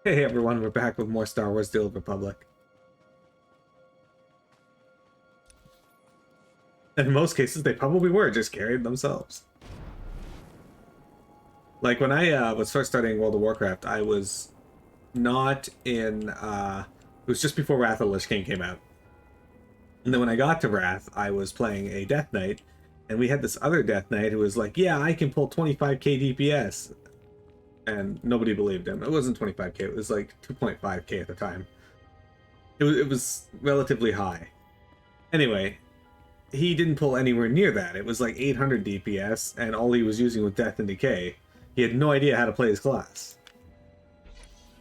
Hey everyone, we're back with more Star Wars: The Old Republic. And in most cases, they probably were just carried themselves. Like when I was first starting World of Warcraft, I was not in. It was just before Wrath of the Lich King came out, and then when I got to Wrath, I was playing a Death Knight, and we had this other Death Knight who was like, "Yeah, I can pull 25k DPS," and nobody believed him. It wasn't 25k; it was like 2.5k at the time. It was relatively high. Anyway, he didn't pull anywhere near that. It was like 800 DPS, and all he was using was Death and Decay. He had no idea how to play his class.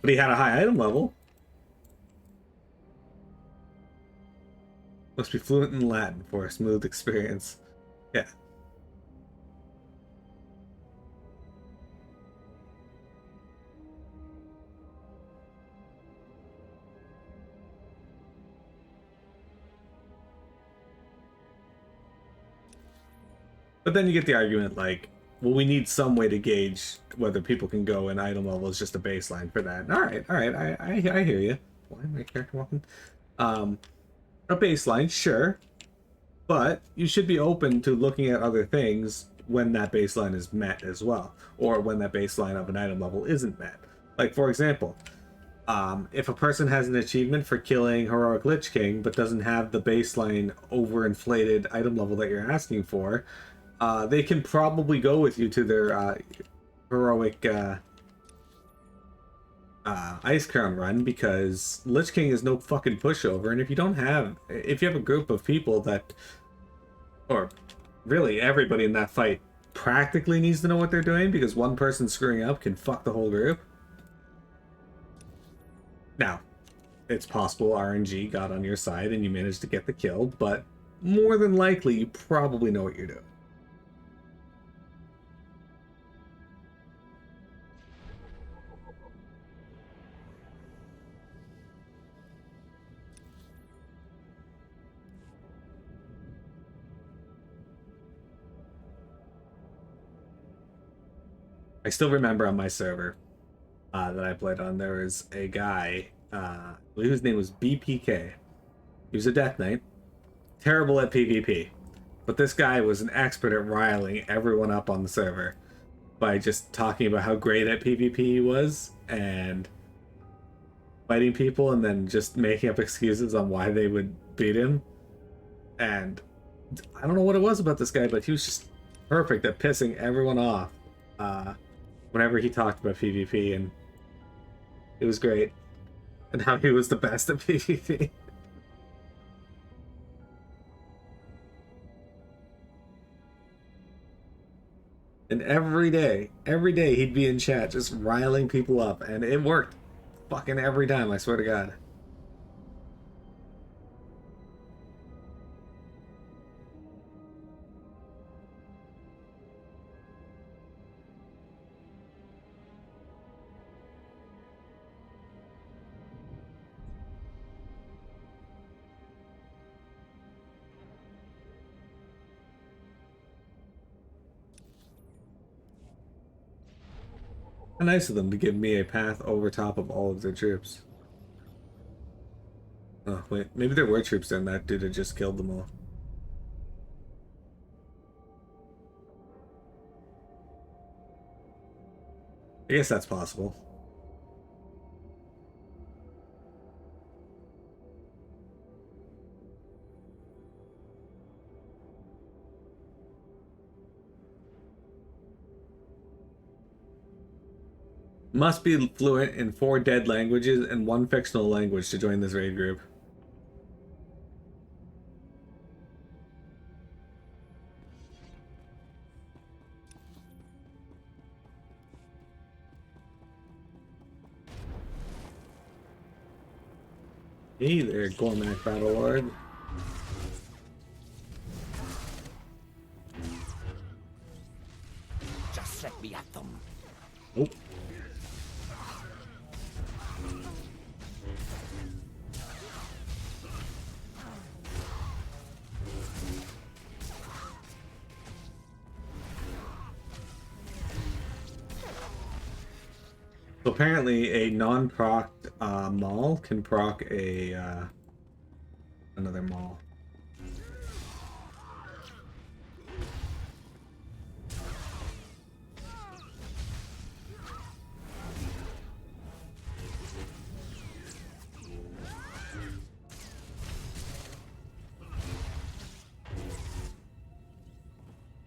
But he had a high item level. Must be fluent in Latin for a smooth experience. Yeah. But then you get the argument like, well, we need some way to gauge whether people can go, and item level is just a baseline for that. All right, I hear you. Why am my character walking? Um, a baseline, sure, but you should be open to looking at other things when that baseline is met as well, or when that baseline of an item level isn't met. Like for example, if a person has an achievement for killing Heroic Lich King but doesn't have the baseline overinflated item level that you're asking for, they can probably go with you to their heroic Ice Crown run, because Lich King is no fucking pushover. And if you have a group of people that, or really everybody in that fight practically needs to know what they're doing, because one person screwing up can fuck the whole group. Now, it's possible RNG got on your side and you managed to get the kill, but more than likely you probably know what you're doing. I still remember on my server that I played on, there was a guy, I believe his name was BPK. He was a Death Knight, terrible at PvP. But this guy was an expert at riling everyone up on the server by just talking about how great at PvP he was and fighting people, and then just making up excuses on why they would beat him. And I don't know what it was about this guy, but he was just perfect at pissing everyone off whenever he talked about PvP, and it was great. And how he was the best at PvP. And every day he'd be in chat just riling people up, and it worked fucking every time, I swear to God. How nice of them to give me a path over top of all of their troops. Oh, wait, maybe there were troops then. That dude had just killed them all. I guess that's possible. Must be fluent in 4 dead languages and 1 fictional language to join this raid group. Hey there, Gormak Battlelord. Just let me at them. Oh. So apparently a non-procced Maul can proc a another Maul.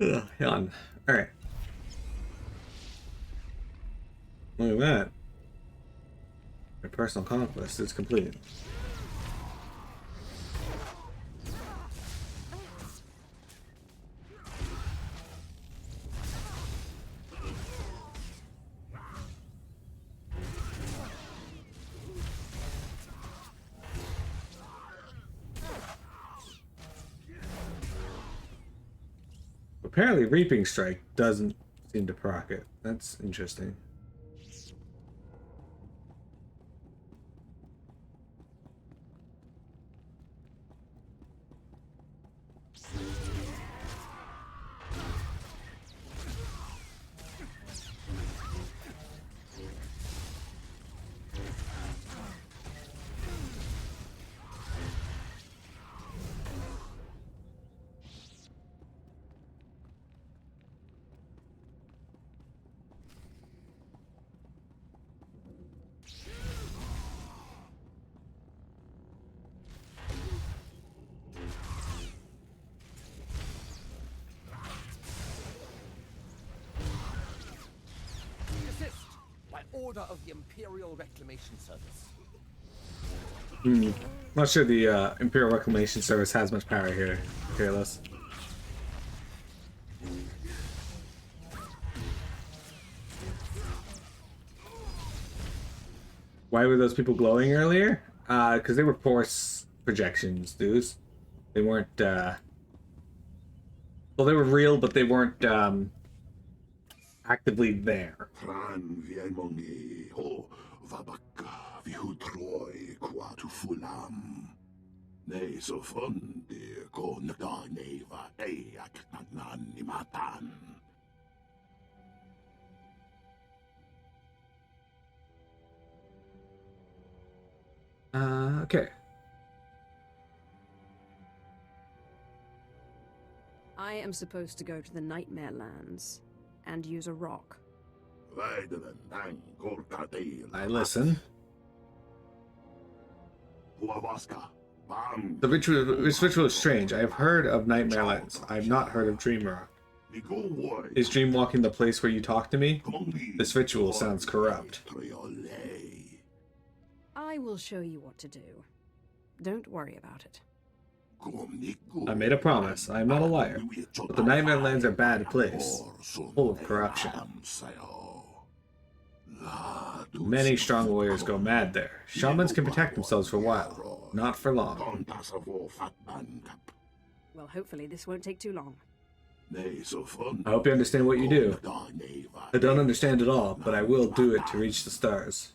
Ugh, yawn. Alright. Look at that. My personal conquest is completed. Apparently Reaping Strike doesn't seem to proc it. That's interesting. Order of the Imperial Reclamation Service. Not sure the Imperial Reclamation Service has much power here, Fearless. Why were those people glowing earlier? Because they were force projections, dudes. They weren't, well, they were real, but they weren't, actively there. Okay. I am supposed to go to the Nightmare Lands and use a rock. I listen. This ritual is strange. I have heard of Nightmare Lands. I have not heard of Dream Rock. Is Dreamwalking the place where you talk to me? This ritual sounds corrupt. I will show you what to do. Don't worry about it. I made a promise. I am not a liar. But the Nightmare Lands are a bad place, full of corruption. Many strong warriors go mad there. Shamans can protect themselves for a while, not for long. Well, hopefully this won't take too long. I hope you understand what you do. I don't understand it all, but I will do it to reach the stars.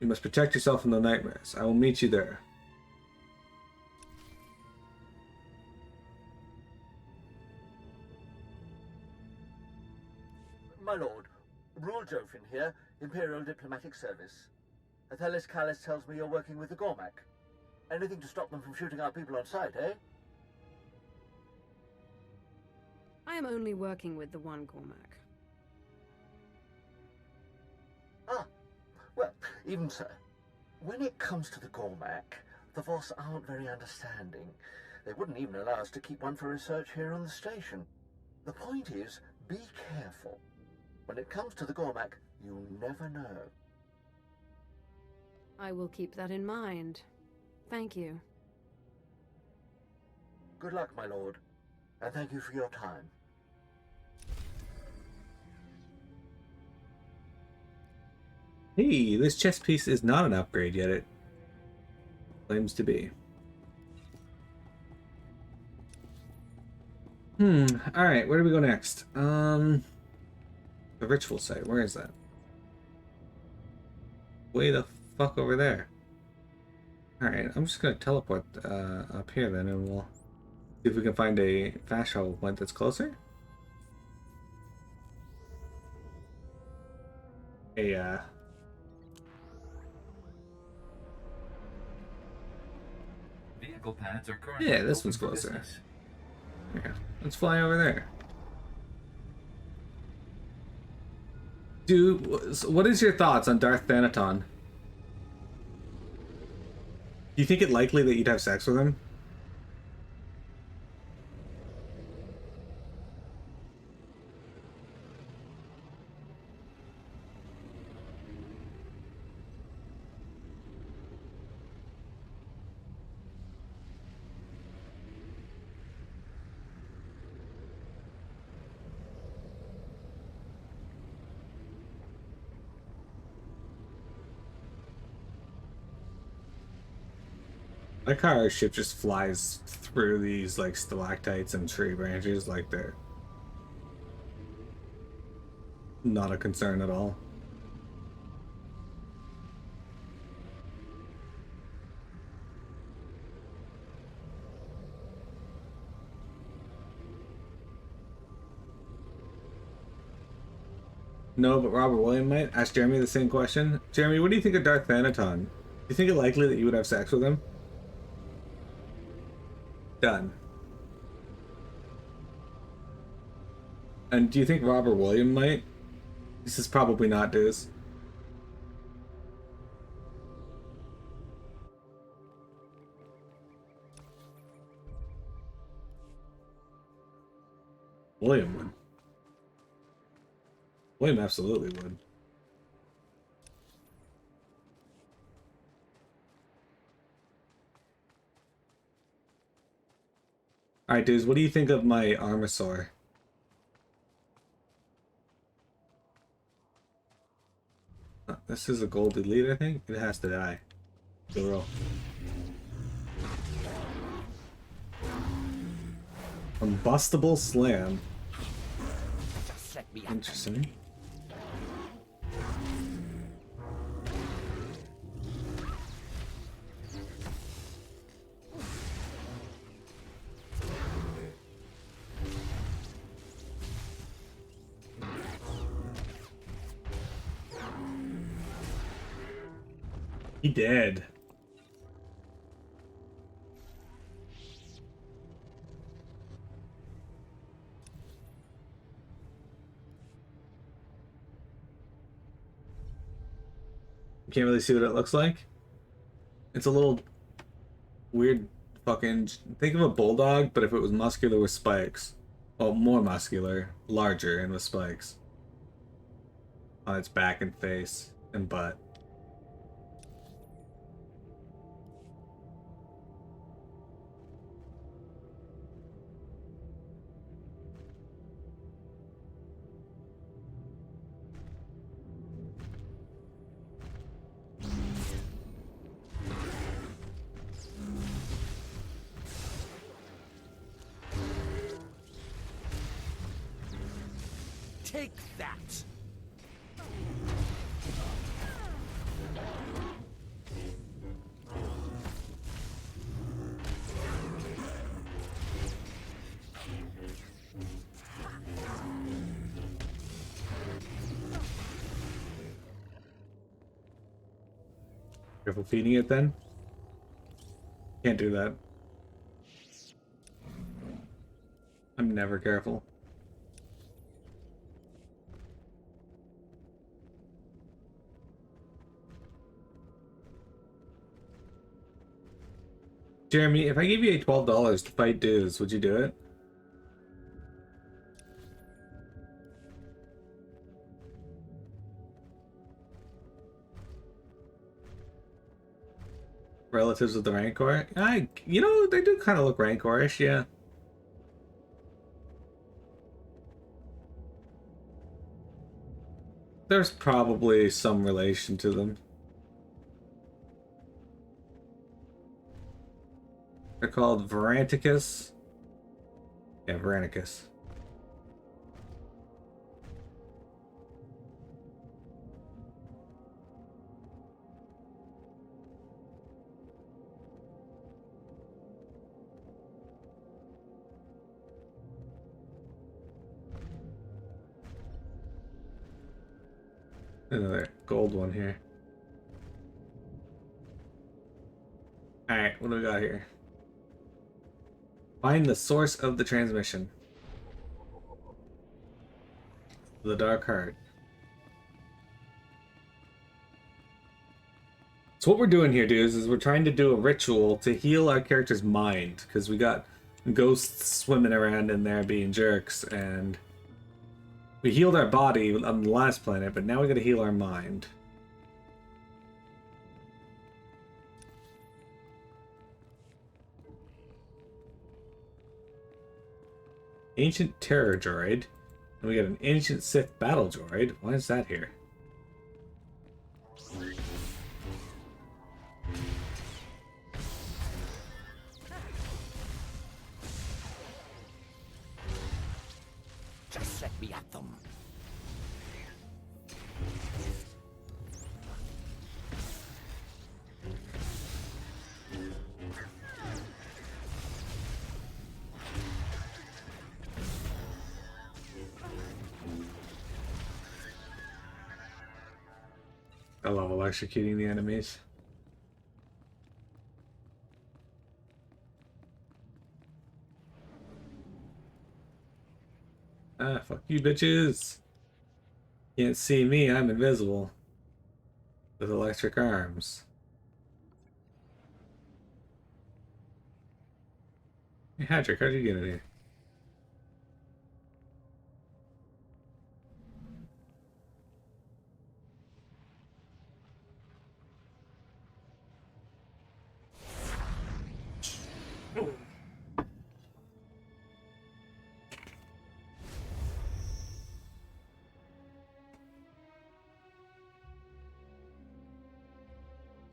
You must protect yourself from the nightmares. I will meet you there. My lord, Rule Jofin here, Imperial Diplomatic Service. Athelis Callis tells me you're working with the Gormak. Anything to stop them from shooting our people on sight, eh? I am only working with the one Gormak. Ah, well, even so. When it comes to the Gormak, the Voss aren't very understanding. They wouldn't even allow us to keep one for research here on the station. The point is, be careful. When it comes to the Gormak, you never know. I will keep that in mind. Thank you. Good luck, my lord, and thank you for your time. Hey, this chess piece is not an upgrade yet. It claims to be. Alright, where do we go next? The ritual site, where is that? Way the fuck over there. Alright, I'm just gonna teleport up here then, and we'll see if we can find a fast travel point that's closer. a Vehicle paths are currently yeah, this open one's for closer. business. Here, let's fly over there. Dude, what is your thoughts on Darth Thanaton? Do you think it likely that you'd have sex with him? Like how our ship just flies through these like stalactites and tree branches like they're not a concern at all. No, but Robert William might. Ask Jeremy the same question. Jeremy, what do you think of Darth Thanaton? Do you think it likely that you would have sex with him? Done. And do you think Robert William might? This is probably not Diz. William would. William absolutely would. Alright, dudes, what do you think of my Armosaur? This is a gold elite, I think. It has to die. Go roll. Combustible Slam. Just let me out. Interesting. He did. You can't really see what it looks like. It's a little weird fucking... Think of a bulldog, but if it was muscular with spikes. Well, more muscular, larger, and with spikes. On its back and face and butt. Take that. Careful feeding it then. Can't do that. I'm never careful. Jeremy, if I gave you $12 to fight dudes, would you do it? Relatives of the Rancor? You know, they do kind of look Rancorish, yeah. There's probably some relation to them. They're called Veranticus. Yeah, Veranticus. Another gold one here. Alright, what do we got here? Find the source of the transmission. The Dark Heart. So what we're doing here, dudes, is we're trying to do a ritual to heal our character's mind, because we got ghosts swimming around in there being jerks, and we healed our body on the last planet, but now we gotta heal our mind. Ancient Terror Droid. And we got an Ancient Sith Battle Droid. Why is that here? Just let me at them. I love electrocuting the enemies. Ah, fuck you bitches. Can't see me, I'm invisible. With electric arms. Hey, Hadrick, how'd you get in here?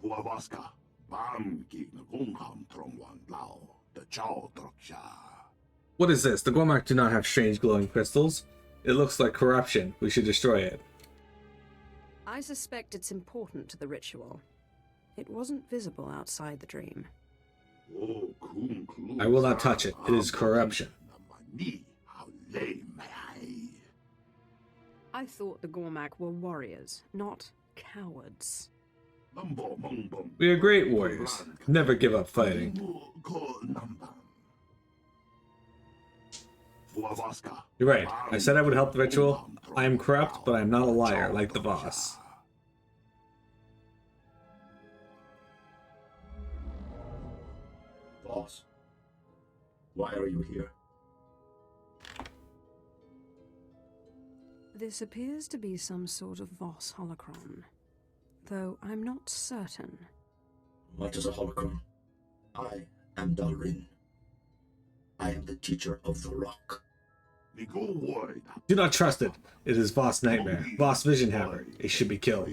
Huavaska, Bamki, Ngungham Trongwan Lao, the Chow Troksha. What is this? The Gormak do not have strange glowing crystals. It looks like corruption. We should destroy it. I suspect it's important to the ritual. It wasn't visible outside the dream. I will not touch it. It is corruption. I thought the Gormak were warriors, not cowards. We are great warriors. Never give up fighting. You're right. I said I would help the ritual. I am corrupt, but I am not a liar like the boss. Boss, why are you here? This appears to be some sort of Voss holocron, though I'm not certain. What is a holocron? I am Dalrin. I am the teacher of the rock. Do not trust it. It is Voss Nightmare. Voss Vision Hammer. It should be killed.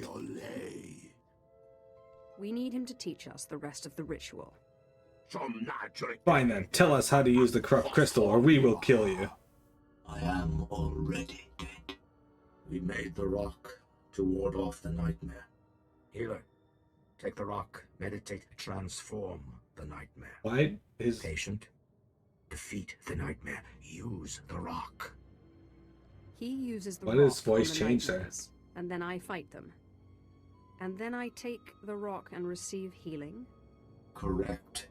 We need him to teach us the rest of the ritual. Fine then. Tell us how to use the corrupt crystal or we will kill you. I am already dead. We made the rock to ward off the nightmare. Healer, take the rock, meditate, transform the nightmare. Why is... Patient, defeat the nightmare, use the rock. He uses the Why rock does voice on the change there? nightmares, and then I fight them. And then I take the rock and receive healing. Correct.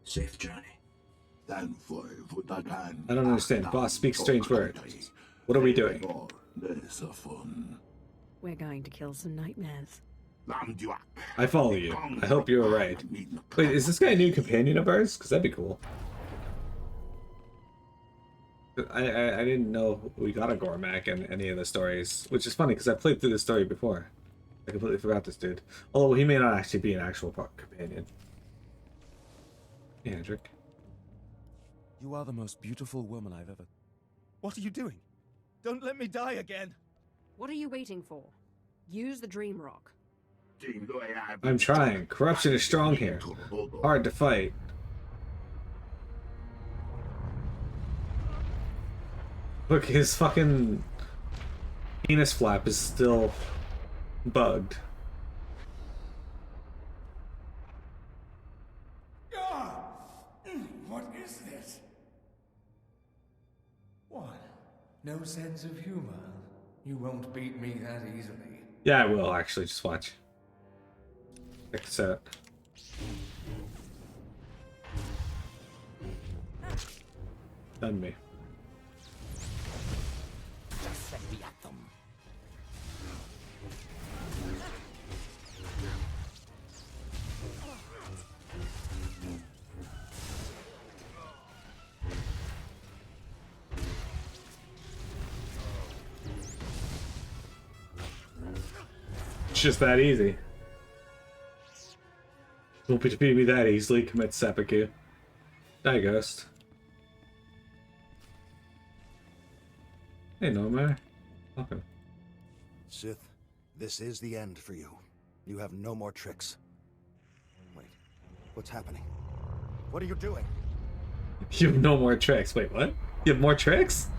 Safe journey. I don't understand. Boss speaks strange words. What are we doing? We're going to kill some nightmares. I follow you. I hope you're right. Wait, is this guy a new companion of ours? Because that'd be cool. I didn't know we got a Gormak in any of the stories, which is funny because I played through this story before. I completely forgot this dude. Although he may not actually be an actual companion. Yeah, Hendrik. You are the most beautiful woman I've ever... What are you doing? Don't let me die again! What are you waiting for? Use the dream rock. I'm trying. Corruption is strong here. Hard to fight. Look, his fucking penis flap is still bugged. What is this? What? No sense of humor? You won't beat me that easily. Yeah, I will actually. Just watch. Check this out. Done me. Just set me at them. It's just that easy. Don't be defeating me that easily. Commit seppuku. Die, Ghost. Hey, Nomar. Welcome. Sith, this is the end for you. You have no more tricks. Wait, what's happening? What are you doing? You have no more tricks. Wait, what? You have more tricks?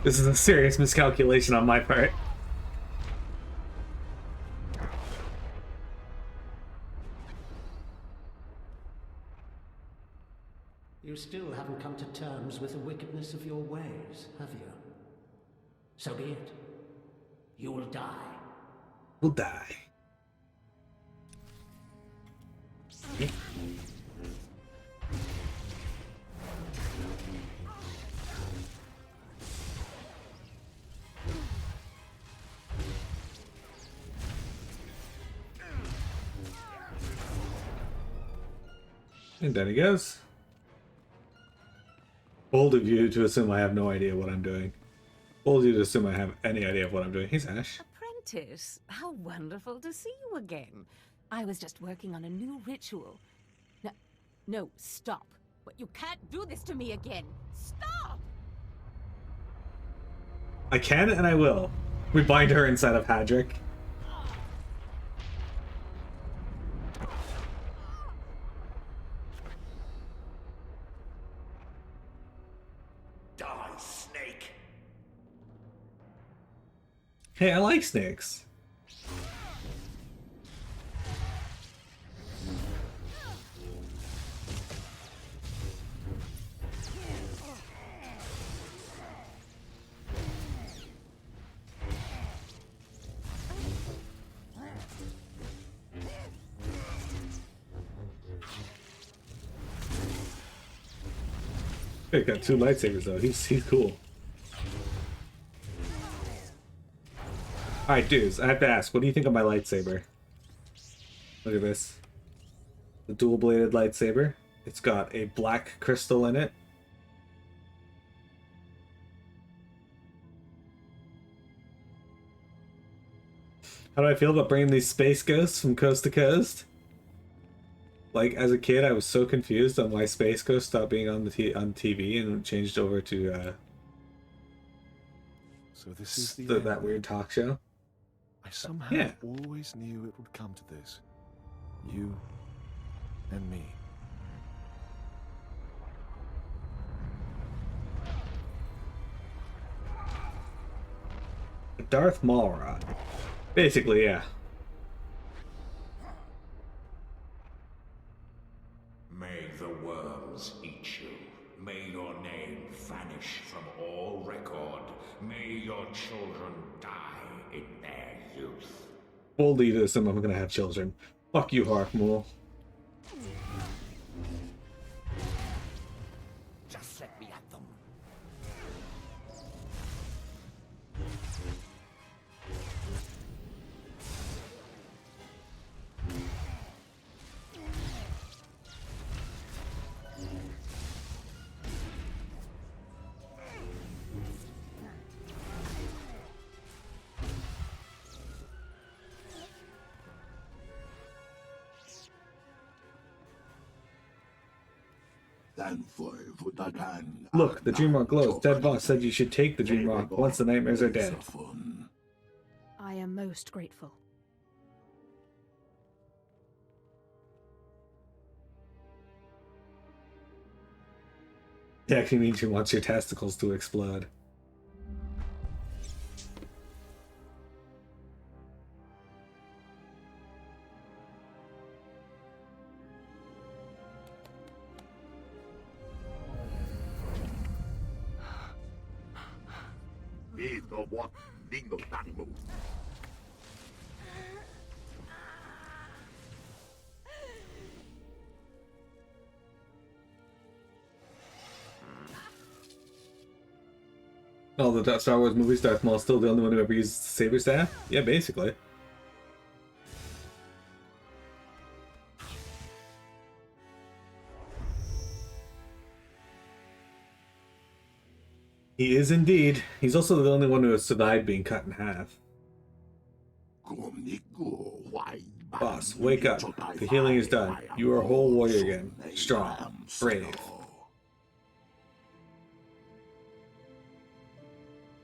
This is a serious miscalculation on my part. You still haven't come to terms with the wickedness of your ways, have you? So be it. You will die. We'll die. And then he goes. Bold of you to assume I have no idea what I'm doing. Bold of you to assume I have any idea of what I'm doing. He's Ash. Apprentice, how wonderful to see you again. I was just working on a new ritual. No, stop. But you can't do this to me again. Stop! I can and I will. We bind her inside of Hadric. Die, snake. Hey, I like snakes. He's got 2 lightsabers though. He's cool. Alright, dudes, I have to ask, what do you think of my lightsaber? Look at this. The dual-bladed lightsaber. It's got a black crystal in it. How do I feel about bringing these space ghosts from coast to coast? Like, as a kid, I was so confused on why Space Ghost stopped being on the on TV and changed over to So this is that weird talk show. I somehow Yeah. always knew it would come to this. You and me. Darth Maul. Basically, yeah. May the worms eat you. May your name vanish from all record. May your children die in their youth. Boldly to assume I'm gonna have children. Fuck you, Hark Mool. Just set me at them. Look, the Dream Rock glows. Dead Boss said you should take the Dream Rock once the nightmares are dead. I am most grateful. He actually means she wants your testicles to explode. All the Star Wars movies, Darth Maul's still the only one who ever used the saber staff? Yeah, basically. He is indeed. He's also the only one who has survived being cut in half. Boss, wake up. The healing is done. You are a whole warrior again. Strong. Brave.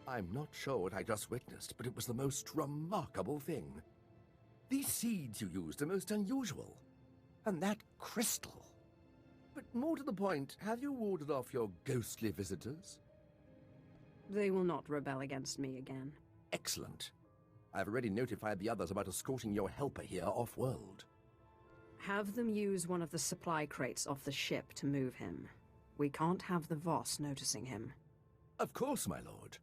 I'm not sure what I just witnessed, but it was the most remarkable thing. These seeds you used are most unusual. And that crystal. But more to the point, have you warded off your ghostly visitors? They will not rebel against me again. Excellent. I've already notified the others about escorting your helper here off-world. Have them use one of the supply crates off the ship to move him. We can't have the Voss noticing him. Of course, my lord.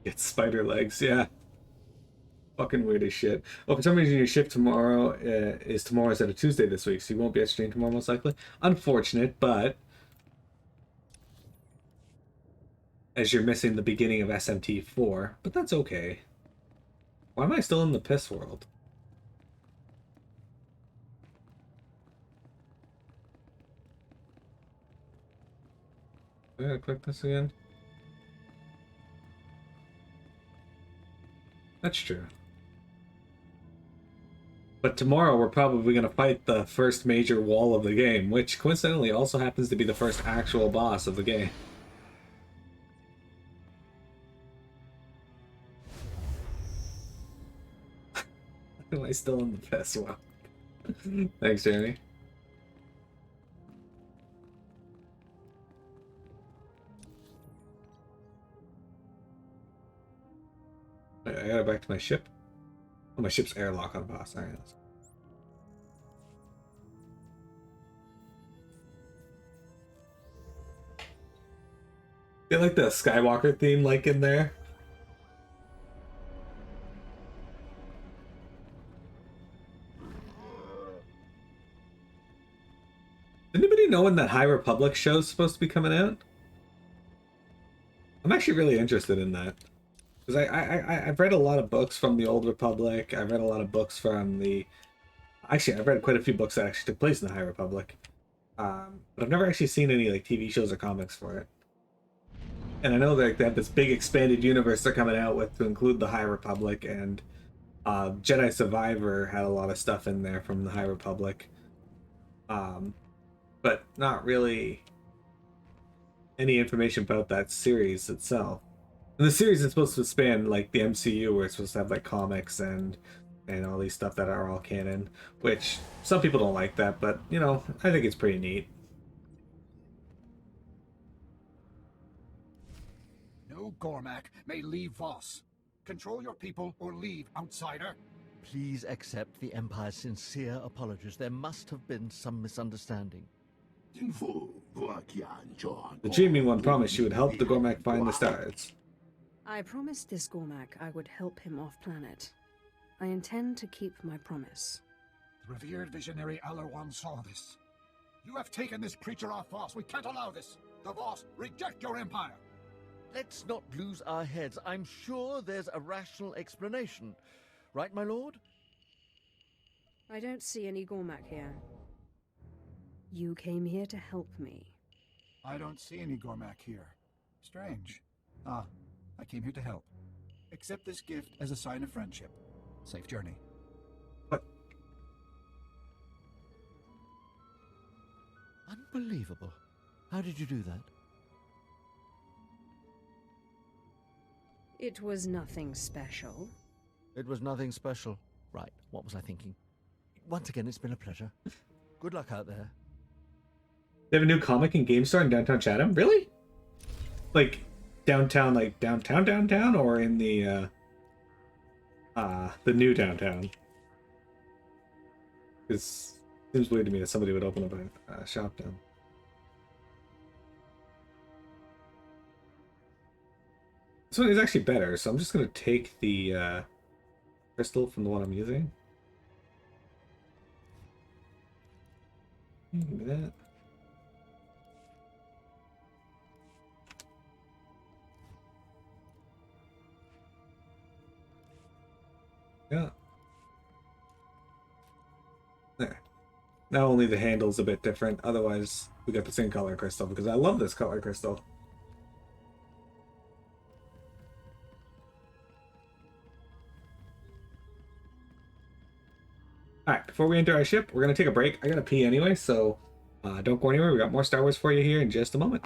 It's spider legs, yeah. Fucking weird as shit. Well, for some reason your shift tomorrow is tomorrow instead of Tuesday this week, so you won't be at stream tomorrow most likely. Unfortunate, but as you're missing the beginning of SMT4, but that's okay. Why am I still in the piss world? I gotta click this again. That's true. But tomorrow we're probably going to fight the first major wall of the game, which coincidentally also happens to be the first actual boss of the game. Am I still in the piss? Wow. Thanks, Jeremy. I gotta back to my ship. Oh, my ship's airlock on boss. Alright. Get like the Skywalker theme like in there. Anybody know when that High Republic show is supposed to be coming out? I'm actually really interested in that. Because I've read a lot of books from the Old Republic. I've read a lot of books from the... Actually, I've read quite a few books that actually took place in the High Republic. But I've never actually seen any like TV shows or comics for it. And I know that they have this big expanded universe they're coming out with to include the High Republic, and Jedi Survivor had a lot of stuff in there from the High Republic. But not really any information about that series itself. And the series is supposed to span like the MCU, where it's supposed to have like comics and all these stuff that are all canon, which some people don't like that, but you know, I think it's pretty neat. No Gormak may leave Voss. Control your people or leave, outsider. Please accept the Empire's sincere apologies. There must have been some misunderstanding. The Dreaming One promised she would help the Gormak find the stars. I promised this Gormak I would help him off-planet. I intend to keep my promise. The revered visionary Alarwan saw this. You have taken this creature off Voss. We can't allow this. The Voss reject your empire. Let's not lose our heads. I'm sure there's a rational explanation. Right, my lord? I don't see any Gormak here. You came here to help me. I don't see any Gormak here. Strange. Ah, I came here to help. Accept this gift as a sign of friendship. Safe journey. Unbelievable. How did you do that? It was nothing special. It was nothing special. Right, what was I thinking? Once again, it's been a pleasure. Good luck out there. They have a new comic and game store in downtown Chatham? Really? Like downtown, downtown, or in the new downtown? Because it seems weird to me that somebody would open up a shop down. This one is actually better, so I'm just going to take the crystal from the one I'm using. Give me that. Yeah. There. Now only the handle's a bit different. Otherwise, we got the same color crystal because I love this color crystal. Alright, before we enter our ship, we're going to take a break. I got to pee anyway, so don't go anywhere. We got more Star Wars for you here in just a moment.